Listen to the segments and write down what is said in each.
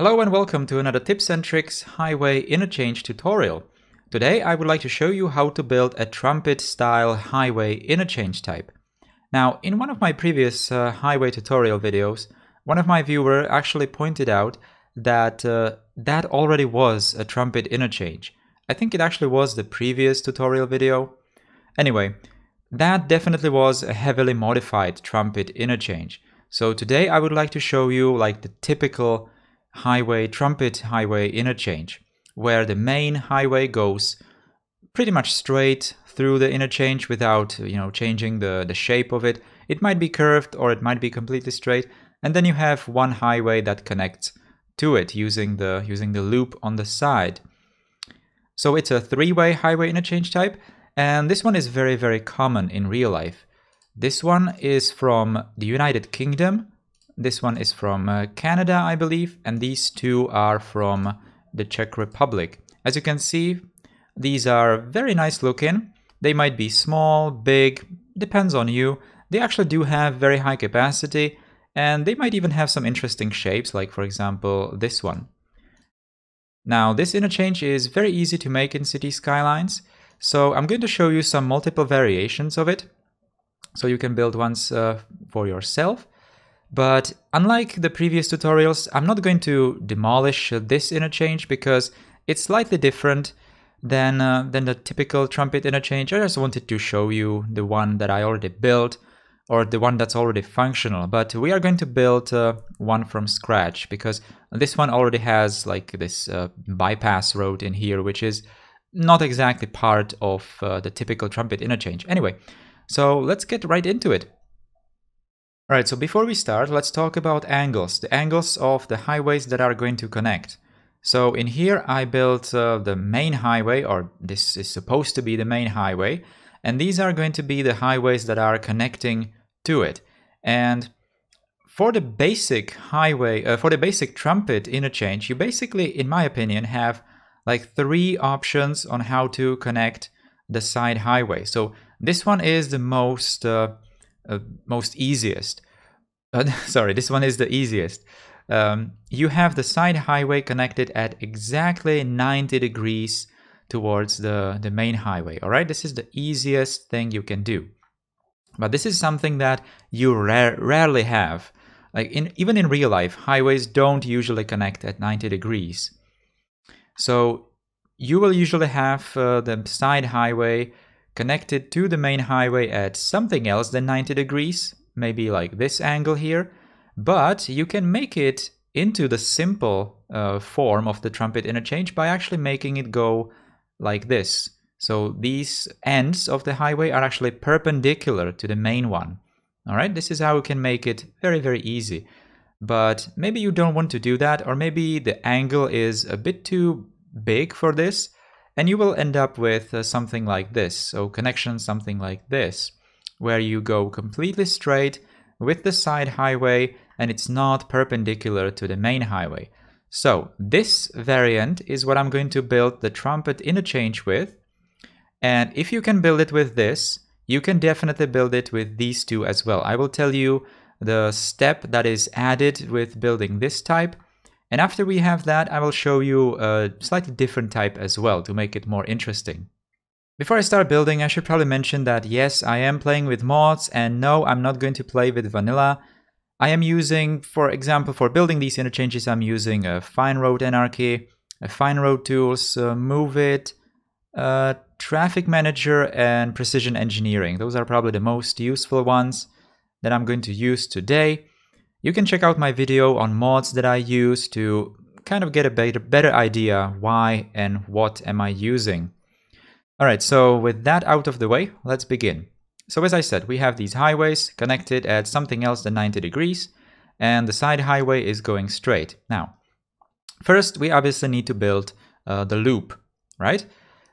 Hello and welcome to another tips and tricks highway interchange tutorial. Today I would like to show you how to build a trumpet style highway interchange type. Now, in one of my previous highway tutorial videos, one of my viewers actually pointed out that that already was a trumpet interchange. I think it actually was the previous tutorial video. Anyway, that definitely was a heavily modified trumpet interchange. So today I would like to show you like the typical trumpet highway interchange, where the main highway goes pretty much straight through the interchange without changing the shape of it. It might be curved or it might be completely straight, and then you have one highway that connects to it using the loop on the side. So it's a three-way highway interchange type, and this one is very common in real life. This one is from the United Kingdom. This one is from Canada, I believe, and these two are from the Czech Republic. As you can see, these are very nice looking. They might be small, big, depends on you. They actually do have very high capacity, and they might even have some interesting shapes, like for example this one. Now, this interchange is very easy to make in City Skylines, so I'm going to show you some multiple variations of it, so you can build ones for yourself. But unlike the previous tutorials, I'm not going to demolish this interchange because it's slightly different than the typical trumpet interchange. I just wanted to show you the one that I already built, or the one that's already functional. But we are going to build one from scratch because this one already has like this bypass road in here, which is not exactly part of the typical trumpet interchange. Anyway, so let's get right into it. Alright, so before we start, let's talk about angles, the angles of the highways that are going to connect. So in here I built the main highway, or this is supposed to be the main highway, and these are going to be the highways that are connecting to it. And for the basic trumpet interchange, you basically, in my opinion, have like three options on how to connect the side highway. So this one is the most easiest. Sorry, this one is the easiest. You have the side highway connected at exactly 90 degrees towards the main highway. All right, this is the easiest thing you can do. But this is something that you rarely have. Like even in real life, highways don't usually connect at 90 degrees. So you will usually have the side highway connected to the main highway at something else than 90 degrees, maybe like this angle here, but you can make it into the simple form of the trumpet interchange by actually making it go like this. So these ends of the highway are actually perpendicular to the main one. All right, this is how you can make it very easy. But maybe you don't want to do that, or maybe the angle is a bit too big for this, and you will end up with something like this, so connection something like this, where you go completely straight with the side highway and it's not perpendicular to the main highway. So this variant is what I'm going to build the trumpet interchange with, and if you can build it with this, you can definitely build it with these two as well. I will tell you the step that is added with building this type. And after we have that, I will show you a slightly different type as well to make it more interesting. Before I start building, I should probably mention that yes, I am playing with mods, and no, I'm not going to play with vanilla. I am using, for example, for building these interchanges, I'm using a Fine Road Anarchy, a Fine Road Tools, Move It, Traffic Manager, and Precision Engineering. Those are probably the most useful ones that I'm going to use today. You can check out my video on mods that I use to kind of get a better idea why and what am I using. Alright, so with that out of the way, let's begin. So as I said, we have these highways connected at something else than 90 degrees, and the side highway is going straight. Now, first we obviously need to build the loop, right?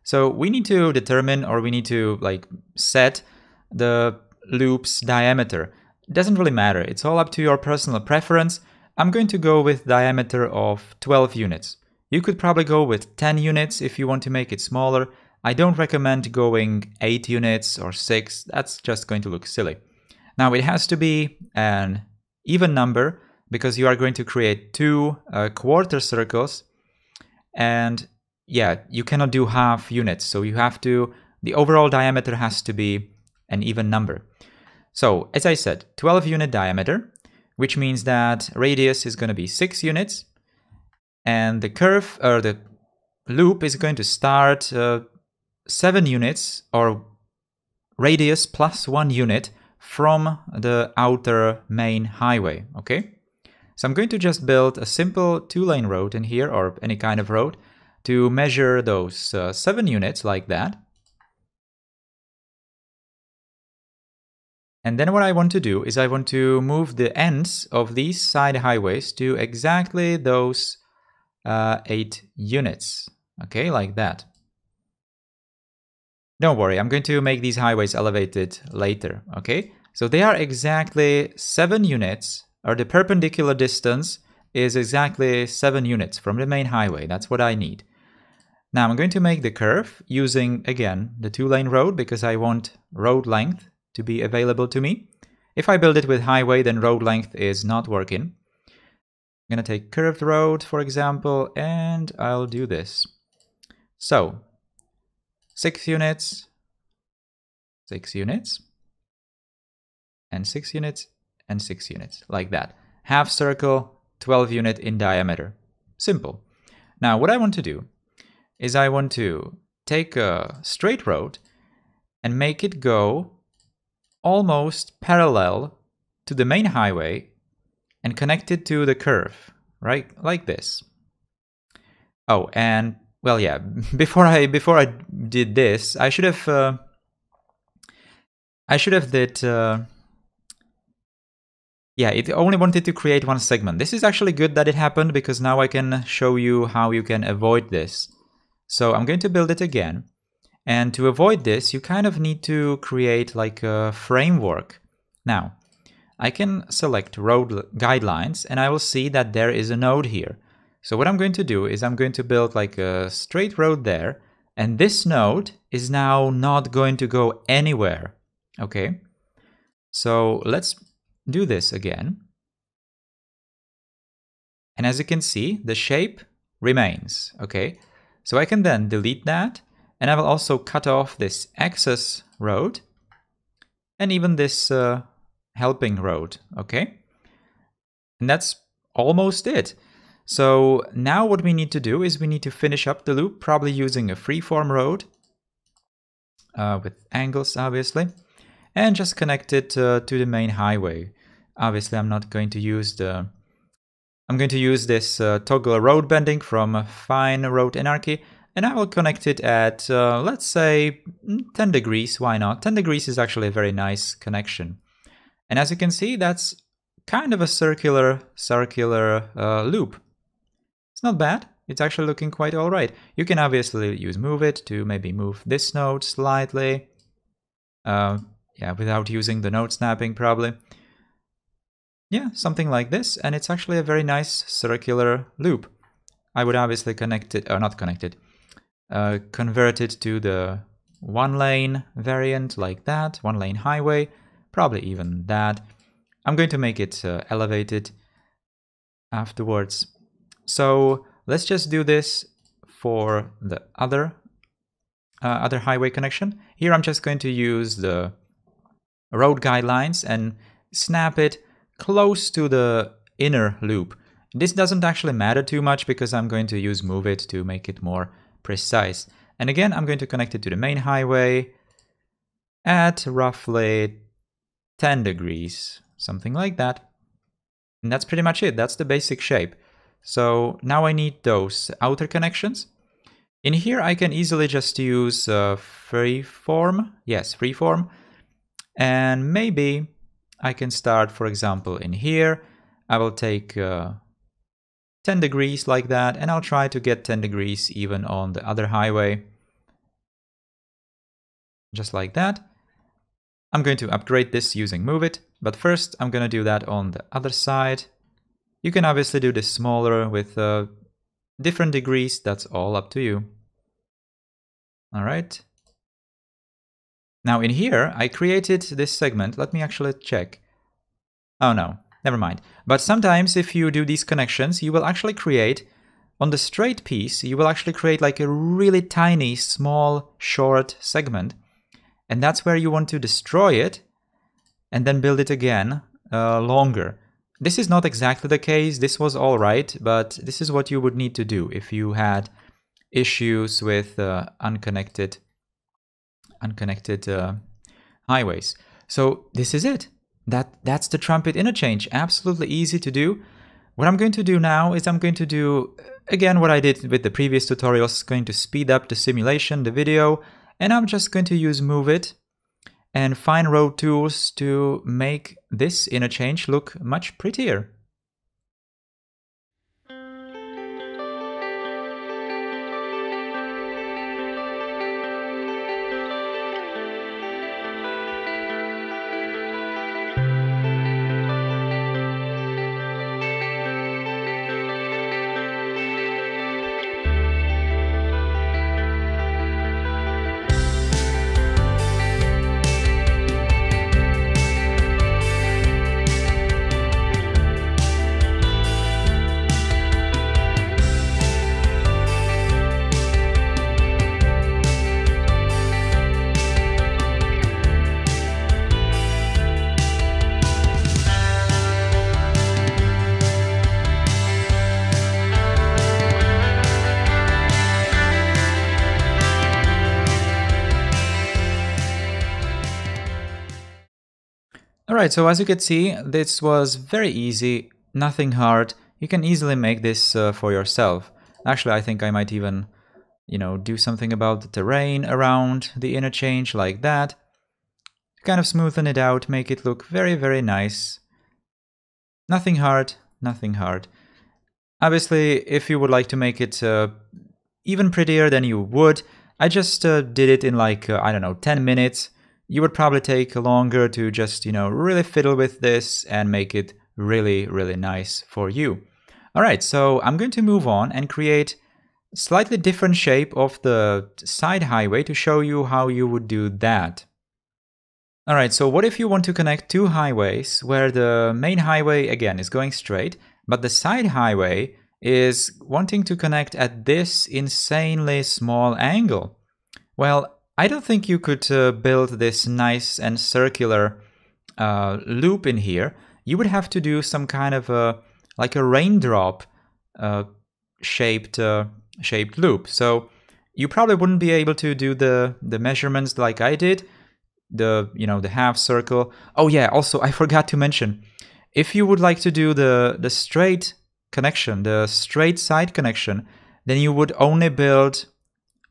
So we need to determine, or we need to like set the loop's diameter. It doesn't really matter, it's all up to your personal preference. I'm going to go with diameter of 12 units. You could probably go with 10 units if you want to make it smaller. I don't recommend going 8 units or 6, that's just going to look silly. Now it has to be an even number, because you are going to create two quarter circles, and yeah, you cannot do half units, so you have to, the overall diameter has to be an even number. So as I said, 12 unit diameter, which means that radius is going to be 6 units, and the curve, or the loop, is going to start 7 units, or radius plus 1 unit from the outer main highway, okay? So I'm going to just build a simple 2-lane road in here, or any kind of road, to measure those 7 units like that. And then what I want to do is I want to move the ends of these side highways to exactly those 8 units, okay, like that. Don't worry, I'm going to make these highways elevated later, okay? So they are exactly 7 units, or the perpendicular distance is exactly 7 units from the main highway. That's what I need. Now I'm going to make the curve using, again, the 2-lane road, because I want road length to be available to me. If I build it with highway, then road length is not working. I'm going to take curved road, for example, and I'll do this. So 6 units, 6 units, and 6 units, and 6 units, like that. Half circle, 12 unit in diameter. Simple. Now what I want to do is I want to take a straight road and make it go almost parallel to the main highway and connect it to the curve, right? Like this. Oh, and well, yeah, before I did this, I should have did yeah, it only wanted to create one segment. This is actually good that it happened, because now I can show you how you can avoid this. So I'm going to build it again. And to avoid this, you kind of need to create like a framework. Now, I can select road guidelines, and I will see that there is a node here. So what I'm going to do is I'm going to build like a straight road there, and this node is now not going to go anywhere. Okay, so let's do this again. And as you can see, the shape remains. Okay, so I can then delete that. And I will also cut off this access road and even this helping road, okay? And that's almost it. So now what we need to do is we need to finish up the loop, probably using a freeform road with angles, obviously, and just connect it to the main highway. Obviously, I'm not going to use the... I'm going to use this toggle road bending from Fine Road Anarchy, and I will connect it at, let's say, 10 degrees. Why not? 10 degrees is actually a very nice connection. And as you can see, that's kind of a circular loop. It's not bad. It's actually looking quite all right. You can obviously use move it to maybe move this node slightly. Yeah, without using the node snapping probably. Yeah, something like this. And it's actually a very nice circular loop. I would obviously connect it, or not connect it, convert it to the 1-lane variant like that, 1-lane highway, probably even that. I'm going to make it elevated afterwards. So let's just do this for the other highway connection. Here I'm just going to use the road guidelines and snap it close to the inner loop. This doesn't actually matter too much because I'm going to use move it to make it more precise. And again, I'm going to connect it to the main highway at roughly 10 degrees, something like that. And that's pretty much it. That's the basic shape. So now I need those outer connections. In here, I can easily just use freeform. Yes, freeform. And maybe I can start, for example, in here. I will take 10 degrees like that, and I'll try to get 10 degrees even on the other highway. Just like that. I'm going to upgrade this using move it, but first I'm going to do that on the other side. You can obviously do this smaller with different degrees, that's all up to you. All right. Now in here, I created this segment. Let me actually check. Oh no, never mind. But sometimes if you do these connections, you will actually create, on the straight piece, you will actually create like a really tiny, small, short segment. And that's where you want to destroy it and then build it again longer. This is not exactly the case. This was all right, but this is what you would need to do if you had issues with unconnected highways. So this is it. That's the Trumpet Interchange. Absolutely easy to do. What I'm going to do now is I'm going to do, again, what I did with the previous tutorials, going to speed up the simulation, the video, and I'm just going to use Move It and Fine Road tools to make this interchange look much prettier. Alright, so as you can see, this was very easy, nothing hard. You can easily make this for yourself. Actually, I think I might even, do something about the terrain around the interchange like that. Kind of smoothen it out, make it look very, very nice. Nothing hard, nothing hard. Obviously, if you would like to make it even prettier than you would, I just did it in like, I don't know, 10 minutes. You would probably take longer to just, really fiddle with this and make it really, really nice for you. All right, so I'm going to move on and create a slightly different shape of the side highway to show you how you would do that. All right, so what if you want to connect two highways where the main highway, again, is going straight, but the side highway is wanting to connect at this insanely small angle? Well, I don't think you could build this nice and circular loop in here. You would have to do some kind of like a raindrop shaped loop. So you probably wouldn't be able to do the measurements like I did, the half circle. Oh yeah, also I forgot to mention, if you would like to do the straight connection, the straight side connection, then you would only build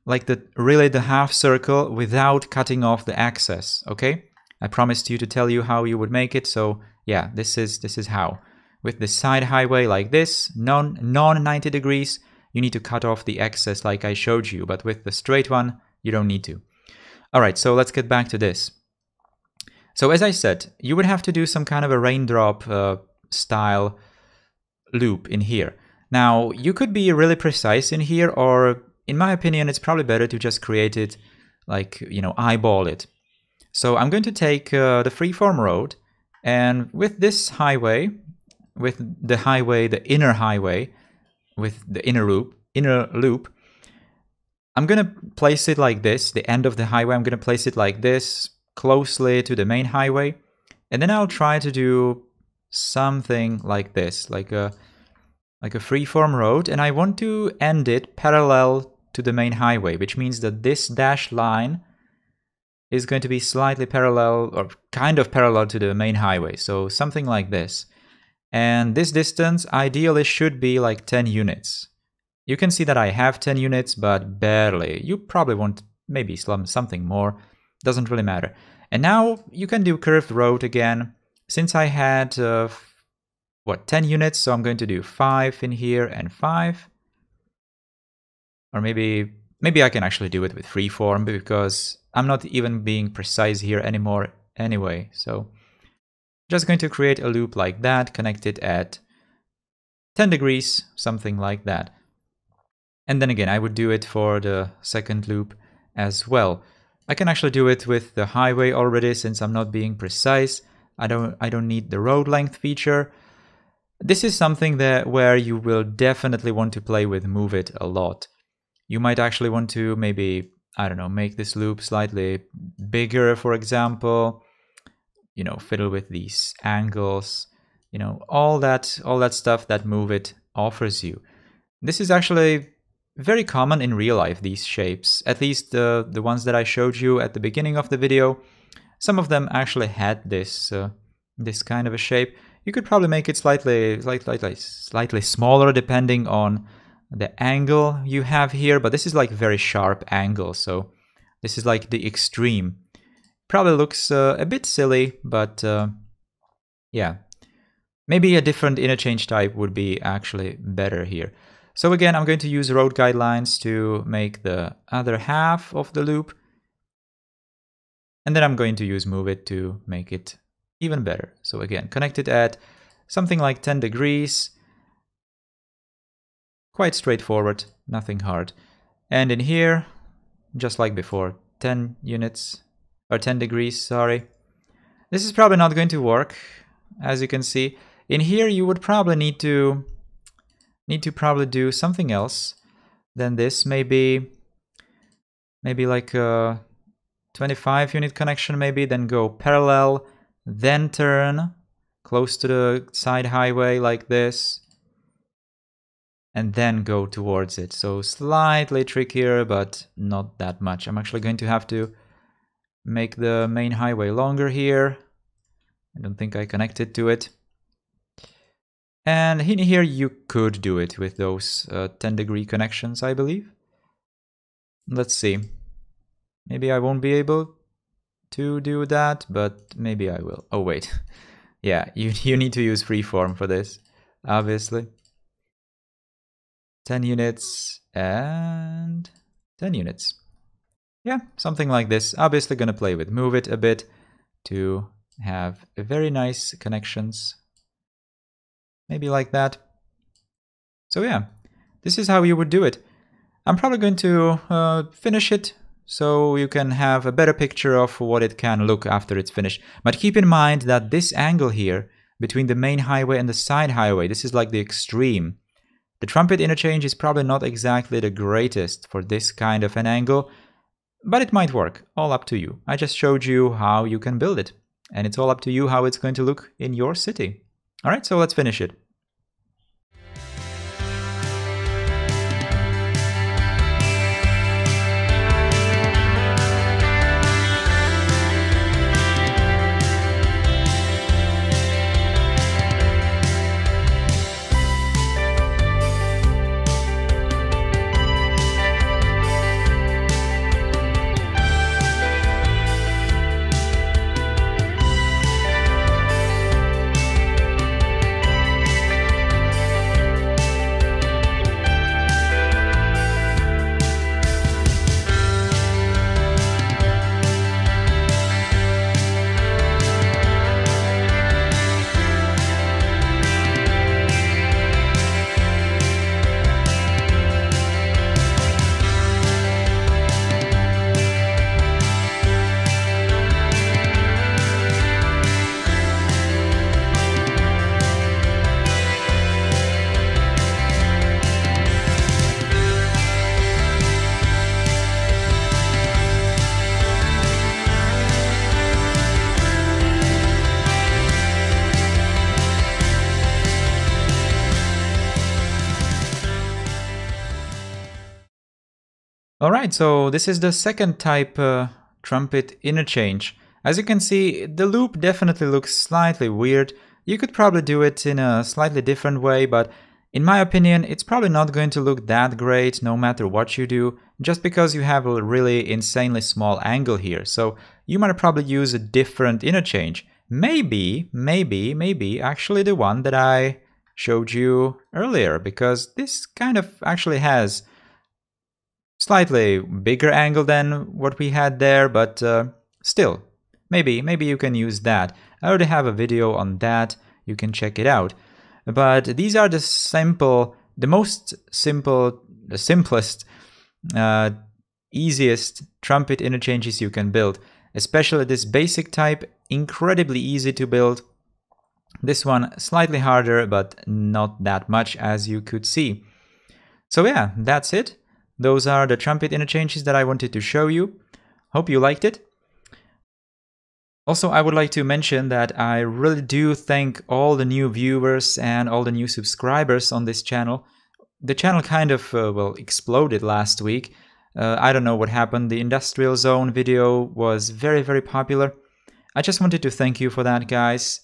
like the half circle without cutting off the axis, okay? I promised you to tell you how you would make it, so yeah, this is how. With the side highway like this, non-90 degrees, you need to cut off the axis like I showed you, but with the straight one, you don't need to. All right, so let's get back to this. So as I said, you would have to do some kind of a raindrop style loop in here. Now, you could be really precise in here, or in my opinion, it's probably better to just create it like, eyeball it. So I'm going to take the freeform road, and with this highway, with the inner highway, with the inner loop, I'm going to place it like this, the end of the highway, I'm going to place it like this, closely to the main highway, and then I'll try to do something like this, like a freeform road, and I want to end it parallel to the main highway, which means that this dashed line is going to be slightly parallel, or kind of parallel to the main highway, so something like this. And this distance ideally should be like 10 units. You can see that I have 10 units, but barely. You probably want maybe something more, doesn't really matter. And now you can do curved road again. Since I had, 10 units, so I'm going to do 5 in here and 5. Or maybe I can actually do it with freeform, because I'm not even being precise here anymore anyway. So just going to create a loop like that, connect it at 10 degrees, something like that. And then again, I would do it for the second loop as well. I can actually do it with the highway already, since I'm not being precise. I don't need the road length feature. This is something that where you will definitely want to play with Move It a lot. You might actually want to maybe, I don't know, make this loop slightly bigger, for example. You know, fiddle with these angles, you know, all that stuff that Move It offers you. This is actually very common in real life, these shapes. At least the ones that I showed you at the beginning of the video, some of them actually had this this kind of a shape. You could probably make it slightly smaller depending on the angle you have here, but this is like very sharp angle, so this is like the extreme. Probably looks a bit silly, but yeah, maybe a different interchange type would be actually better here. So again, I'm going to use road guidelines to make the other half of the loop, and then I'm going to use Move It to make it even better. So again, connect it at something like 10 degrees. Quite straightforward, nothing hard. And in here, just like before, 10 units, or 10 degrees, sorry. This is probably not going to work, as you can see. In here, you would probably need to probably do something else than this. Maybe like a 25 unit connection, maybe, then go parallel, then turn close to the side highway like this, and then go towards it. So slightly trickier, but not that much. I'm actually going to have to make the main highway longer here. I don't think I connected to it. And in here you could do it with those 10-degree connections, I believe. Let's see. Maybe I won't be able to do that, but maybe I will. Oh, wait. Yeah, you need to use freeform for this, obviously. 10 units and 10 units. Yeah, something like this. Obviously gonna play with Move It a bit to have very nice connections. Maybe like that. So yeah, this is how you would do it. I'm probably going to finish it so you can have a better picture of what it can look after it's finished. But keep in mind that this angle here between the main highway and the side highway, this is like the extreme. The Trumpet Interchange is probably not exactly the greatest for this kind of an angle, but it might work. All up to you. I just showed you how you can build it, and it's all up to you how it's going to look in your city. Alright, so let's finish it. Alright, so this is the second type Trumpet Interchange. As you can see, the loop definitely looks slightly weird. You could probably do it in a slightly different way, but in my opinion, it's probably not going to look that great no matter what you do, just because you have a really insanely small angle here. So you might probably use a different interchange. Maybe actually the one that I showed you earlier, because this kind of actually has slightly bigger angle than what we had there, but still, maybe you can use that. I already have a video on that, you can check it out. But these are the simplest, easiest trumpet interchanges you can build. Especially this basic type, incredibly easy to build. This one slightly harder, but not that much, as you could see. So yeah, that's it. Those are the trumpet interchanges that I wanted to show you. Hope you liked it. Also, I would like to mention that I really do thank all the new viewers and all the new subscribers on this channel. The channel kind of, well, exploded last week. I don't know what happened. The industrial zone video was very, very popular. I just wanted to thank you for that, guys.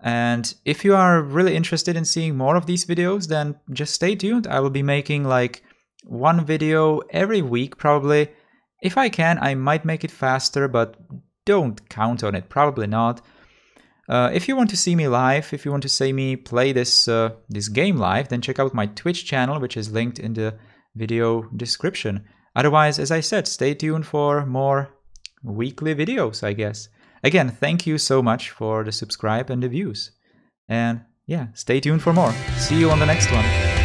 And if you are really interested in seeing more of these videos, then just stay tuned. I will be making like one video every week, probably. If I can, I might make it faster, but don't count on it, probably not. If you want to see me live, if you want to see me play this game live, then check out my Twitch channel, which is linked in the video description. Otherwise, as I said, stay tuned for more weekly videos, I guess. Again, thank you so much for the subscribe and the views. And yeah, stay tuned for more. See you on the next one.